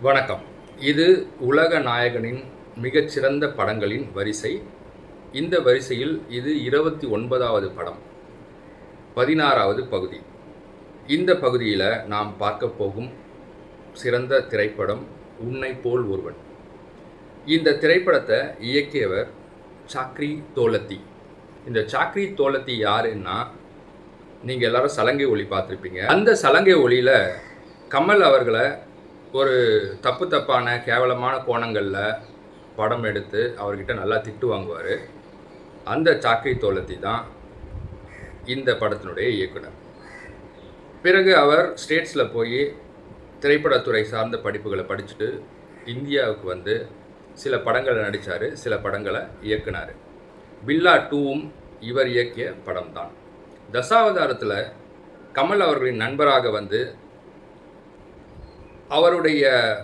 வணக்கம். இது உலக நாயகனின் மிகச்சிறந்த படங்களின் வரிசை. இந்த வரிசையில் இது 29வது படம், 16வது பகுதி. இந்த பகுதியில் நாம் பார்க்க போகும் சிறந்த திரைப்படம் உன்னை போல் ஒருவன். இந்த திரைப்படத்தை இயக்கியவர் சாக்ரி தோலத்தி. இந்த சாக்ரி தோலத்தி யாருன்னா, நீங்கள் எல்லாரும் சலங்கை ஒளி பார்த்துருப்பீங்க. அந்த சலங்கை ஒளியில் கமல் அவர்களை ஒரு தப்பான கேவலமான கோணங்களில் படம் எடுத்து அவர்கிட்ட நல்லா திட்டு வாங்குவார். அந்த சாக்ரி தோலத்தி தான் இந்த படத்தினுடைய இயக்குனர். பிறகு அவர் ஸ்டேட்ஸில் போய் திரைப்படத்துறை சார்ந்த படிப்புகளை படிச்சுட்டு இந்தியாவுக்கு வந்து சில படங்களை நடித்தார், சில படங்களை இயக்குனார். பில்லா 2வும் இவர் இயக்கிய படம்தான். தசாவதாரத்தில் கமல் அவர்களின் நண்பராக வந்து அவருடைய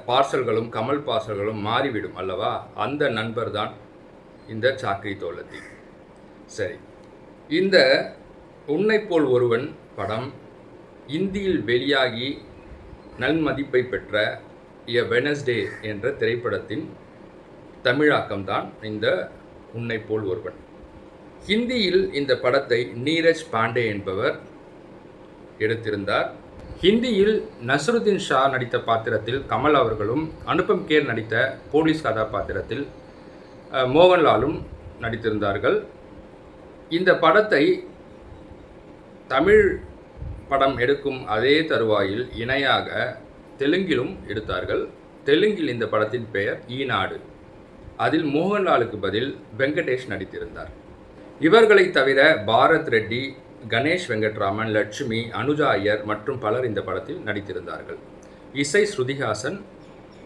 பார்சல்களும் கமல் பார்சல்களும் மாறிவிடும் அல்லவா? அந்த நண்பர் தான் இந்த சாக்ரி தோலத்தி. சரி, இந்த உன்னை போல் ஒருவன் படம் இந்தியில் வெளியாகி நன்மதிப்பை பெற்ற எ வெனஸ்டே என்ற திரைப்படத்தின் தமிழாக்கம்தான் இந்த உன்னை போல் ஒருவன். ஹிந்தியில் இந்த படத்தை நீரஜ் பாண்டே என்பவர் எடுத்திருந்தார். ஹிந்தியில் நஸ்ருதீன் ஷா நடித்த பாத்திரத்தில் கமல் அவர்களும், அனுபம் கேர் நடித்த போலீஸ் கதாபாத்திரத்தில் மோகன்லாலும் நடித்திருந்தார்கள். இந்த படத்தை தமிழ் படம் எடுக்கும் அதே தருவாயில் இணையாக தெலுங்கிலும் எடுத்தார்கள். தெலுங்கில் இந்த படத்தின் பெயர் ஈநாடு. அதில் மோகன்லாலுக்கு பதில் வெங்கடேஷ் நடித்திருந்தார். இவர்களை தவிர பாரத் ரெட்டி, கணேஷ் வெங்கட்ராமன், லட்சுமி, அனுஜா ஐயர் மற்றும் பலர் இந்த படத்தில் நடித்திருந்தார்கள். இசை ஸ்ருதிஹாசன்.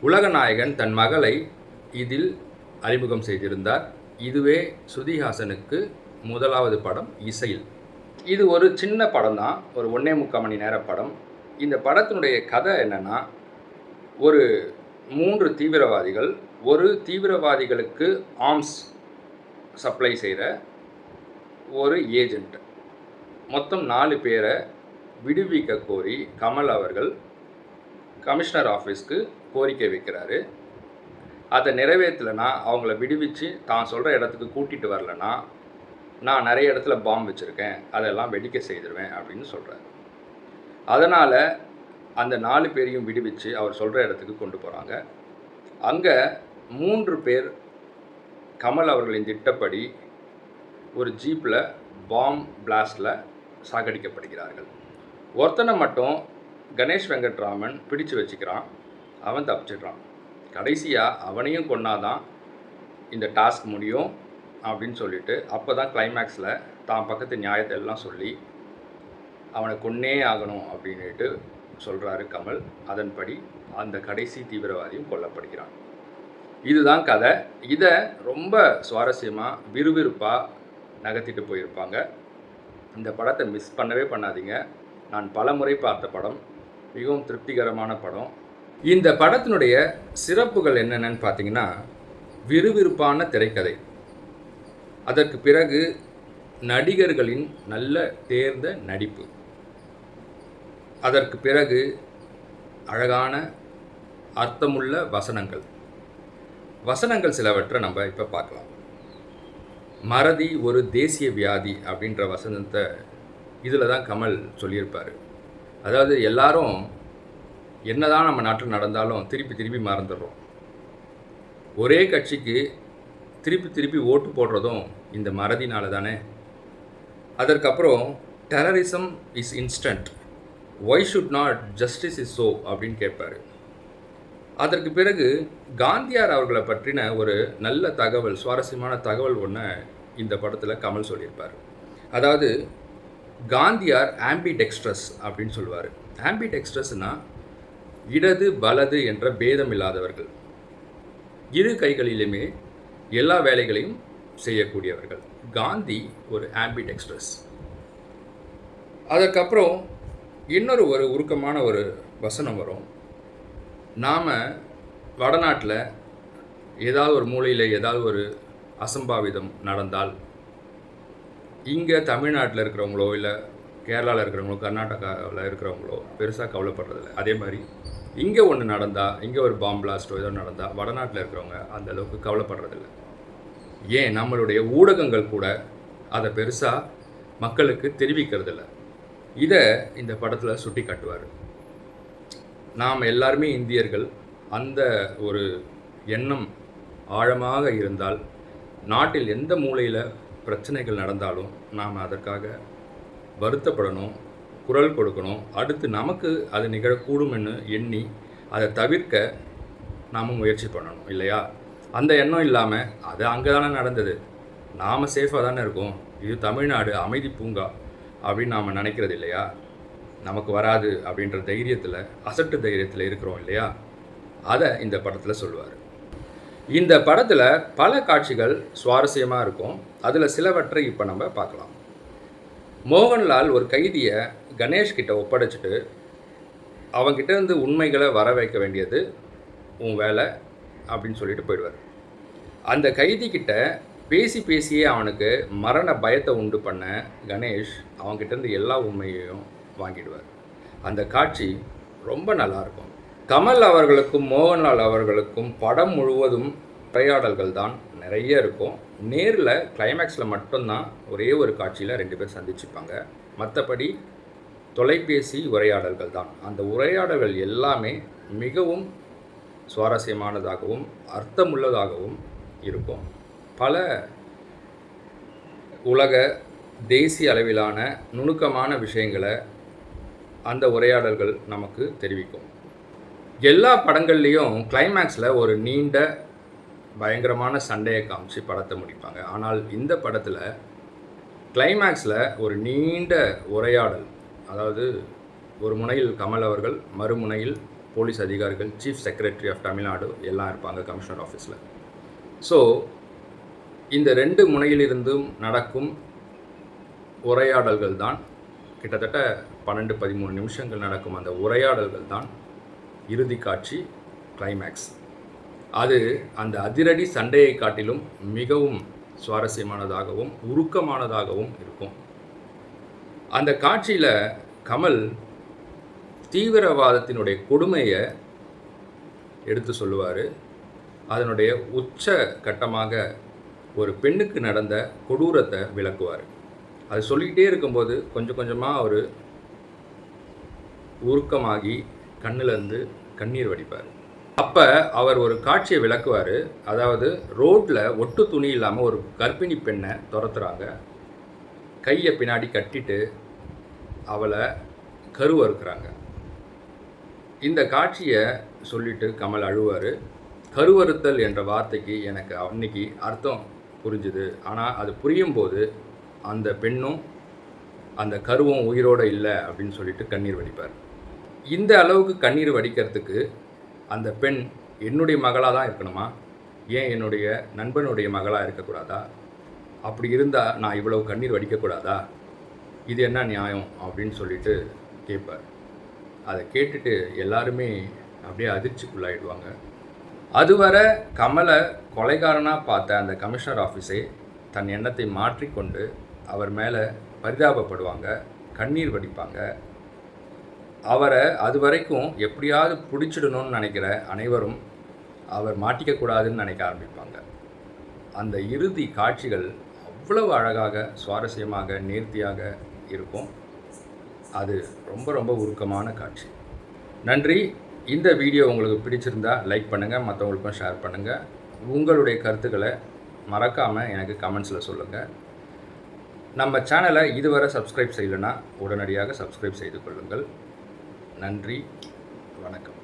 உலகநாயகன் தன் மகளை இதில் அறிமுகம் செய்திருந்தார். இதுவே ஸ்ருதிஹாசனுக்கு முதலாவது படம் இசையில். இது ஒரு சின்ன படம் தான், ஒரு 1.25 மணி நேர படம். இந்த படத்தினுடைய கதை என்னென்னா, ஒரு 3 தீவிரவாதிகள், ஒரு தீவிரவாதிகளுக்கு ஆர்ம்ஸ் சப்ளை செய்கிற ஒரு ஏஜெண்ட், மொத்தம் 4 பேரை விடுவிக்க கோரி கமல் அவர்கள் கமிஷனர் ஆஃபீஸ்க்கு கோரிக்கை வைக்கிறாரு. அதை நிறைவேற்றலைன்னா, அவங்கள விடுவிச்சு தான் சொல்கிற இடத்துக்கு கூட்டிகிட்டு வரலன்னா, நான் நிறைய இடத்துல பாம்பு வச்சுருக்கேன், அதெல்லாம் வெடிக்க செய்திருவேன் அப்படின்னு சொல்கிறார். அதனால் அந்த 4 பேரையும் விடுவிச்சு அவர் சொல்கிற இடத்துக்கு கொண்டு போகிறாங்க. அங்கே 3 பேர் கமல் அவர்களின் திட்டப்படி ஒரு ஜீப்பில் பாம் பிளாஸ்டில் சாகடிக்கப்படுகிறார்கள். ஒருத்தனை மட்டும் கணேஷ் வெங்கட்ராமன் பிடிச்சு வச்சுக்கிறான், அவன் தப்பிச்சிடுறான். கடைசியாக அவனையும் கொன்னாதான் இந்த டாஸ்க் முடியும் அப்படின்னு சொல்லிட்டு, அப்போ தான் கிளைமேக்ஸில் தான் பக்கத்து நியாயத்தை எல்லாம் சொல்லி அவனை கொன்னே ஆகணும் அப்படின்ட்டு சொல்கிறாரு கமல். அதன்படி அந்த கடைசி தீவிரவாதியும் கொல்லப்படுகிறான். இதுதான் கதை. இதை ரொம்ப சுவாரஸ்யமாக விறுவிறுப்பாக நகர்த்திட்டு போயிருப்பாங்க. இந்த படத்தை மிஸ் பண்ணவே பண்ணாதீங்க. நான் பல முறை பார்த்த படம், மிகவும் திருப்திகரமான படம். இந்த படத்தினுடைய சிறப்புகள் என்னென்னு பார்த்தீங்கன்னா, விறுவிறுப்பான திரைக்கதை, அதற்கு பிறகு நடிகர்களின் நல்ல தேர்ந்த நடிப்பு, அதற்கு பிறகு அழகான அர்த்தமுள்ள வசனங்கள் சிலவற்றை நம்ம இப்போ பார்க்கலாம். மறதி ஒரு தேசிய வியாதி அப்படின்ற வசனத்தை இதில் தான் கமல் சொல்லியிருப்பார். அதாவது எல்லாரும் என்னதான் நம்ம நாட்டில் நடந்தாலும் திருப்பி மறந்துடுறோம். ஒரே கட்சிக்கு திருப்பி ஓட்டு போடுறதும் இந்த மறதினால தானே. அதற்கப்புறம் terrorism is instant, why should not justice is so அப்படின்னு கேட்பார். அதற்கு பிறகு காந்தியார் அவர்களை பற்றின ஒரு நல்ல தகவல், சுவாரஸ்யமான தகவல் ஒன்று இந்த படத்தில் கமல் சொல்லியிருப்பார். அதாவது காந்தியார் ஆம்பிடெக்ஸ்ட்ரஸ் அப்படின்னு சொல்லுவார். ஆம்பிடெக்ஸ்ட்ரஸ்னால் இடது வலது என்ற பேதம் இல்லாதவர்கள், இரு கைகளிலுமே எல்லா வேலைகளையும் செய்யக்கூடியவர்கள். காந்தி ஒரு ஆம்பிடெக்ஸ்ட்ரஸ். அதற்கப்புறம் இன்னொரு உருக்கமான ஒரு வசனம் வரும். நாம் வடநாட்டில் ஏதாவது ஒரு மூலையில் ஏதாவது ஒரு அசம்பாவிதம் நடந்தால், இங்கே தமிழ்நாட்டில் இருக்கிறவங்களோ இல்லை கேரளாவில் இருக்கிறவங்களோ கர்நாடகாவில் இருக்கிறவங்களோ பெருசாக கவலைப்படுறதில்ல. அதே மாதிரி இங்கே ஒன்று நடந்தால், இங்கே ஒரு பாம்பு பிளாஸ்ட்டோ ஏதோ நடந்தால் வடநாட்டில் இருக்கிறவங்க அந்த அளவுக்கு கவலைப்படுறதில்ல. ஏன் நம்மளுடைய ஊடகங்கள் கூட அதை பெருசாக மக்களுக்கு தெரிவிக்கிறதில்ல. இதை இந்த படத்தில் சுட்டி காட்டுவார். நாம் எல்லாருமே இந்தியர்கள், அந்த ஒரு எண்ணம் ஆழமாக இருந்தால் நாட்டில் எந்த மூலையில் பிரச்சனைகள் நடந்தாலும் நாம் அதற்காக வருத்தப்படணும், குரல் கொடுக்கணும். அடுத்து நமக்கு அது நிகழக்கூடும்னு எண்ணி அதை தவிர்க்க நாம் முயற்சி பண்ணணும் இல்லையா? அந்த எண்ணம் இல்லாமல் அது அங்கே தானே நடந்தது, நாம் சேஃபாக தானே இருக்கோம், இது தமிழ்நாடு அமைதி பூங்கா அப்படின்னு நாம் நினைக்கிறது இல்லையா? நமக்கு வராது அப்படின்ற தைரியத்தில், அசட்டு தைரியத்தில் இருக்கிறோம் இல்லையா? அதை இந்த படத்தில் சொல்லுவார். இந்த படத்தில் பல காட்சிகள் சுவாரஸ்யமாக இருக்கும். அதில் சிலவற்றை இப்போ நம்ம பார்க்கலாம். மோகன்லால் ஒரு கைதியை கணேஷ் கிட்ட ஒப்படைச்சிட்டு அவங்கிட்ட இருந்து உண்மைகளை வர வைக்க வேண்டியது உன் வேலை அப்படின்னு சொல்லிட்டு போயிடுவார். அந்த கைதிக்கிட்ட பேசியே அவனுக்கு மரண பயத்தை உண்டு பண்ண கணேஷ் அவங்ககிட்டேருந்து எல்லா உண்மையையும் வாங்கிடுவார். அந்த காட்சி ரொம்ப நல்லாயிருக்கும். கமல் அவர்களுக்கும் மோகன்லால் அவர்களுக்கும் படம் முழுவதும் உரையாடல்கள் தான் நிறைய இருக்கும். நேரில் கிளைமேக்ஸில் மட்டும்தான் ஒரே ஒரு காட்சியில் 2 பேர் சந்திச்சுப்பாங்க. மற்றபடி தொலைபேசி உரையாடல்கள் தான். அந்த உரையாடல்கள் எல்லாமே மிகவும் சுவாரஸ்யமானதாகவும் அர்த்தமுள்ளதாகவும் இருக்கும். பல உலக தேசிய அளவிலான நுணுக்கமான விஷயங்களை அந்த உரையாடல்கள் நமக்கு தெரிவிக்கும். எல்லா படங்கள்லேயும் கிளைமேக்ஸில் ஒரு நீண்ட பயங்கரமான சண்டையை காமிச்சு படத்தை முடிப்பாங்க. ஆனால் இந்த படத்தில் கிளைமேக்ஸில் ஒரு நீண்ட உரையாடல், அதாவது ஒரு முனையில் கமல் அவர்கள், மறுமுனையில் போலீஸ் அதிகாரிகள், சீஃப் செக்ரட்டரி ஆஃப் தமிழ்நாடு எல்லாம் இருப்பாங்க கமிஷனர் ஆஃபீஸில். ஸோ இந்த 2 முனையிலிருந்தும் நடக்கும் உரையாடல்கள் தான் கிட்டத்தட்ட 12-13 நிமிஷங்கள் நடக்கும். அந்த உரையாடல்கள் தான் இறுதி காட்சி, கிளைமேக்ஸ். அது அந்த அதிரடி சண்டையை காட்டிலும் மிகவும் சுவாரஸ்யமானதாகவும் உருக்கமானதாகவும் இருக்கும். அந்த காட்சியில் கமல் தீவிரவாதத்தினுடைய கொடுமையை எடுத்து சொல்லுவார். அதனுடைய உச்ச கட்டமாக ஒரு பெண்ணுக்கு நடந்த கொடூரத்தை விளக்குவார். அது சொல்லிக்கிட்டே இருக்கும்போது கொஞ்சம் கொஞ்சமாக அவர் உருக்கமாகி கண்ணிலேருந்து கண்ணீர் வடிப்பார். அப்போ அவர் ஒரு காட்சியை விளக்குவார். அதாவது ரோட்டில் ஒட்டு துணி இல்லாமல் ஒரு கர்ப்பிணி பெண்ணை துரத்துறாங்க. கையை பின்னாடி கட்டிட்டு அவளை கருவறுக்கிறாங்க. இந்த காட்சியை சொல்லிட்டு கமல் அழுவார். கருவறுத்தல் என்ற வார்த்தைக்கு எனக்கு அன்னைக்கு அர்த்தம் புரிஞ்சுது. ஆனால் அது புரியும் போது அந்த பெண்ணும் அந்த கருவும் உயிரோடு இல்லை அப்படின்னு சொல்லிட்டு கண்ணீர் வடிப்பார். இந்த அளவுக்கு கண்ணீர் வடிக்கிறதுக்கு அந்த பெண் என்னுடைய மகளாக தான் இருக்கணுமா? ஏன் என்னுடைய நண்பனுடைய மகளாக இருக்கக்கூடாதா? அப்படி இருந்தால் நான் இவ்வளவு கண்ணீர் வடிக்கக்கூடாதா? இது என்ன நியாயம் அப்படின்னு சொல்லிட்டு கேட்பார். அதை கேட்டுட்டு எல்லாருமே அப்படியே அதிர்ச்சிக்குள்ளாயிடுவாங்க. அதுவரை கமலை கொலைகாரனாக பார்த்த அந்த கமிஷனர் ஆஃபீஸே தன் எண்ணத்தை மாற்றிக்கொண்டு அவர் மேலே பரிதாபப்படுவாங்க, கண்ணீர் வடிப்பாங்க. அவரை அது வரைக்கும் எப்படியாவது பிடிச்சிடணும்னு நினைக்கிற அனைவரும் அவர் மாட்டிக்கக்கூடாதுன்னு நினைக்க ஆரம்பிப்பாங்க. அந்த இறுதி காட்சிகள் அவ்வளவு அழகாக, சுவாரஸ்யமாக, நேர்த்தியாக இருக்கும். அது ரொம்ப ரொம்ப உருக்கமான காட்சி. நன்றி. இந்த வீடியோ உங்களுக்கு பிடிச்சிருந்தா லைக் பண்ணுங்கள், மற்றவங்களுக்கும் ஷேர் பண்ணுங்கள். உங்களுடைய கருத்துக்களை மறக்காமல் எனக்கு கமெண்ட்ஸில் சொல்லுங்கள். நம்ம சேனலை இதுவரை சப்ஸ்கிரைப் செய்யலைன்னா உடனடியாக சப்ஸ்கிரைப் செய்து கொள்ளுங்கள். நன்றி, வணக்கம்.